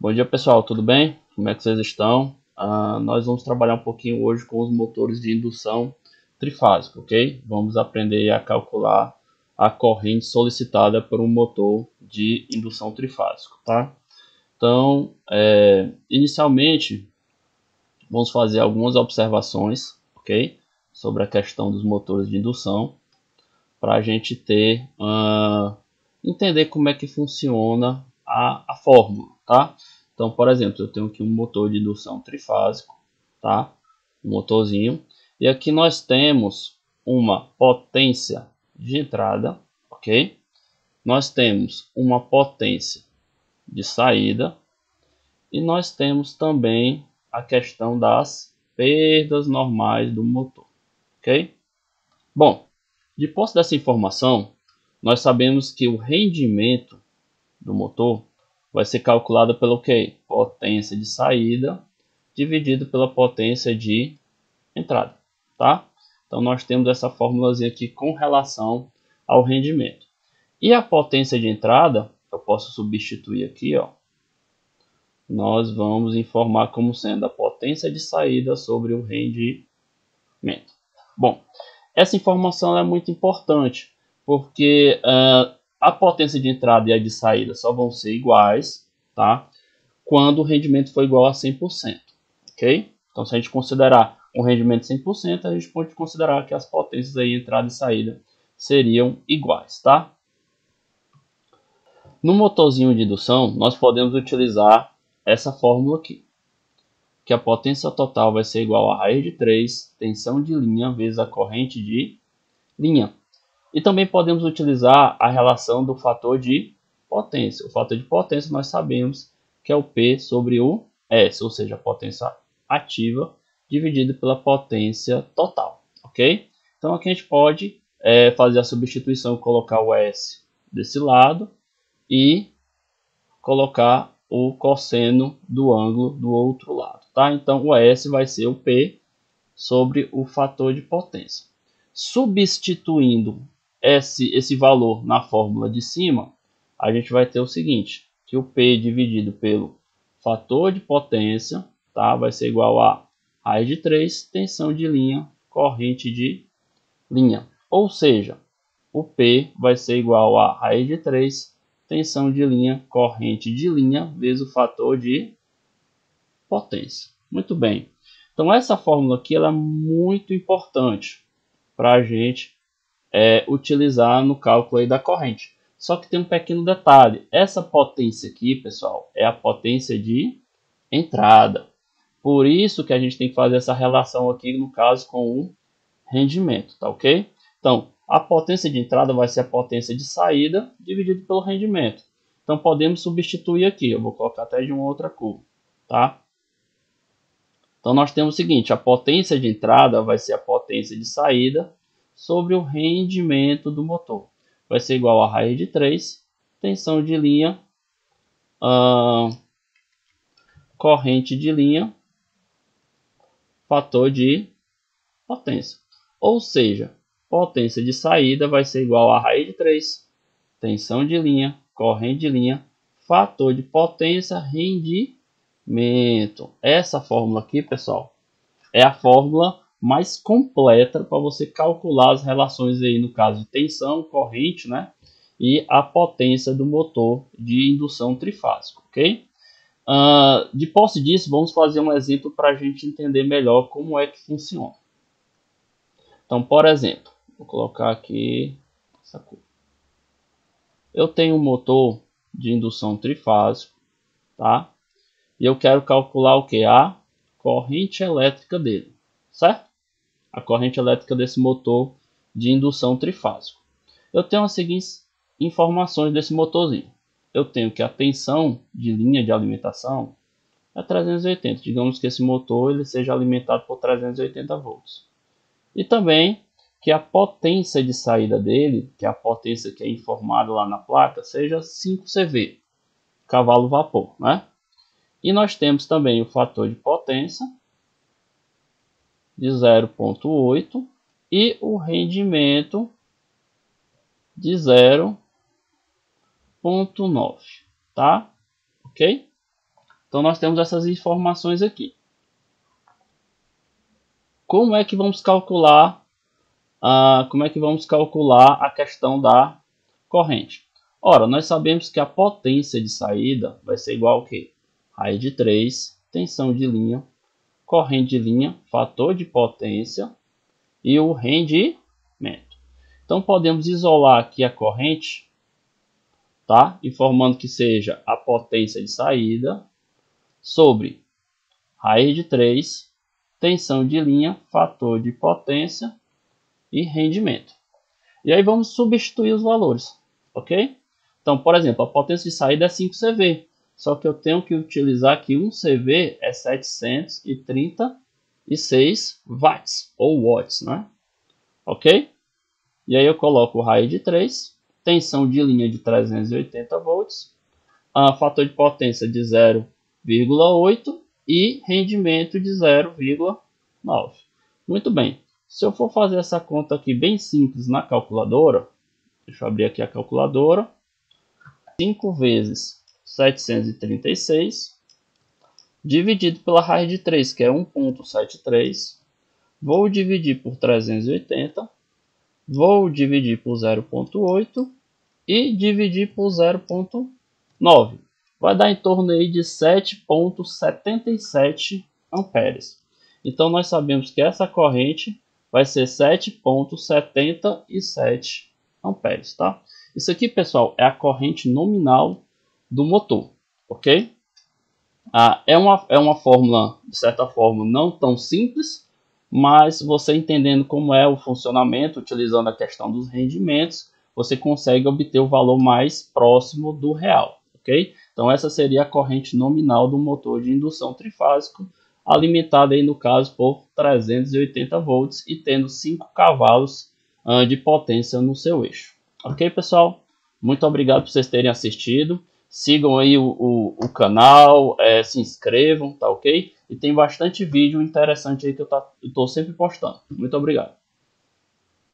Bom dia pessoal, tudo bem? Como é que vocês estão? Nós vamos trabalhar um pouquinho hoje com os motores de indução trifásica, ok? Vamos aprender a calcular a corrente solicitada por um motor de indução trifásico, tá? Então, inicialmente, vamos fazer algumas observações, ok? Sobre a questão dos motores de indução, para a gente entender como é que funciona a fórmula, tá? Então, por exemplo, eu tenho aqui um motor de indução trifásico, tá? Um motorzinho. E aqui nós temos uma potência de entrada, ok? Nós temos uma potência de saída e nós temos também a questão das perdas normais do motor, ok? Bom, de posse dessa informação, nós sabemos que o rendimento do motor vai ser calculado pelo que? Potência de saída dividido pela potência de entrada, tá? Então nós temos essa fórmulazinha aqui com relação ao rendimento. E a potência de entrada, eu posso substituir aqui, ó. Nós vamos informar como sendo a potência de saída sobre o rendimento. Bom, essa informação é muito importante, porque a potência de entrada e a de saída só vão ser iguais, tá? Quando o rendimento for igual a 100%, ok? Então, se a gente considerar um rendimento 100%, a gente pode considerar que as potências aí, entrada e saída, seriam iguais, tá? No motorzinho de indução, nós podemos utilizar essa fórmula aqui, que a potência total vai ser igual a raiz de 3, tensão de linha, vezes a corrente de linha. E também podemos utilizar a relação do fator de potência. O fator de potência nós sabemos que é o P sobre o S, ou seja, a potência ativa dividido pela potência total, ok? Então aqui a gente pode fazer a substituição, colocar o S desse lado e colocar o cosseno do ângulo do outro lado, tá? Então o S vai ser o P sobre o fator de potência. Substituindo esse valor na fórmula de cima, a gente vai ter o seguinte, que o P dividido pelo fator de potência, tá, vai ser igual a raiz de 3, tensão de linha, corrente de linha. Ou seja, o P vai ser igual a raiz de 3, tensão de linha, corrente de linha, vezes o fator de potência. Muito bem. Então essa fórmula aqui ela é muito importante para a gente utilizar no cálculo aí da corrente. Só que tem um pequeno detalhe. Essa potência aqui, pessoal, é a potência de entrada. Por isso que a gente tem que fazer essa relação aqui, no caso, com o rendimento, tá ok? Então, a potência de entrada vai ser a potência de saída dividido pelo rendimento. Então, podemos substituir aqui. Eu vou colocar até de uma outra cor, tá? Então, nós temos o seguinte, a potência de entrada vai ser a potência de saída sobre o rendimento do motor. Vai ser igual a raiz de 3, tensão de linha, corrente de linha, fator de potência. Ou seja, potência de saída vai ser igual a raiz de 3, tensão de linha, corrente de linha, fator de potência, rendimento. Essa fórmula aqui, pessoal, é a fórmula mais completa para você calcular as relações aí, no caso de tensão, corrente, né? E a potência do motor de indução trifásico, ok? De posse disso, vamos fazer um exemplo para a gente entender melhor como é que funciona. Então, por exemplo, vou colocar aqui essa cor. Eu tenho um motor de indução trifásico, tá? E eu quero calcular o que? A corrente elétrica dele, certo? A corrente elétrica desse motor de indução trifásico. Eu tenho as seguintes informações desse motorzinho. Eu tenho que a tensão de linha de alimentação é 380. Digamos que esse motor ele seja alimentado por 380 volts. E também que a potência de saída dele, que é a potência que é informada lá na placa, seja 5 CV, cavalo-vapor, né? E nós temos também o fator de potência de 0,8 e o rendimento de 0,9, tá? Ok? Então nós temos essas informações aqui. Como é que vamos calcular a questão da corrente? Ora, nós sabemos que a potência de saída vai ser igual ao quê? Raiz de 3, tensão de linha, corrente de linha, fator de potência e o rendimento. Então podemos isolar aqui a corrente, tá? Informando que seja a potência de saída sobre raiz de 3, tensão de linha, fator de potência e rendimento. E aí vamos substituir os valores, ok? Então, por exemplo, a potência de saída é 5 CV, só que eu tenho que utilizar aqui 1 CV é 736 watts, ou watts, né? Ok? E aí eu coloco raiz de 3, tensão de linha de 380 volts, fator de potência de 0,8 e rendimento de 0,9. Muito bem. Se eu for fazer essa conta aqui bem simples na calculadora, deixa eu abrir aqui a calculadora. 5 vezes 736, dividido pela raiz de 3, que é 1,73. Vou dividir por 380. Vou dividir por 0,8 e dividir por 0,9. Vai dar em torno aí de 7,77 amperes. Então nós sabemos que essa corrente vai ser 7,77 amperes, tá? Isso aqui, pessoal, é a corrente nominal do motor, ok? É uma fórmula, de certa forma, não tão simples, mas você entendendo como é o funcionamento, utilizando a questão dos rendimentos, você consegue obter o valor mais próximo do real, ok? Então essa seria a corrente nominal do motor de indução trifásico, alimentada aí no caso por 380 volts e tendo 5 cavalos de potência no seu eixo. Ok, pessoal? Muito obrigado por vocês terem assistido. Sigam aí o canal, se inscrevam, tá ok? E tem bastante vídeo interessante aí que eu estou sempre postando. Muito obrigado.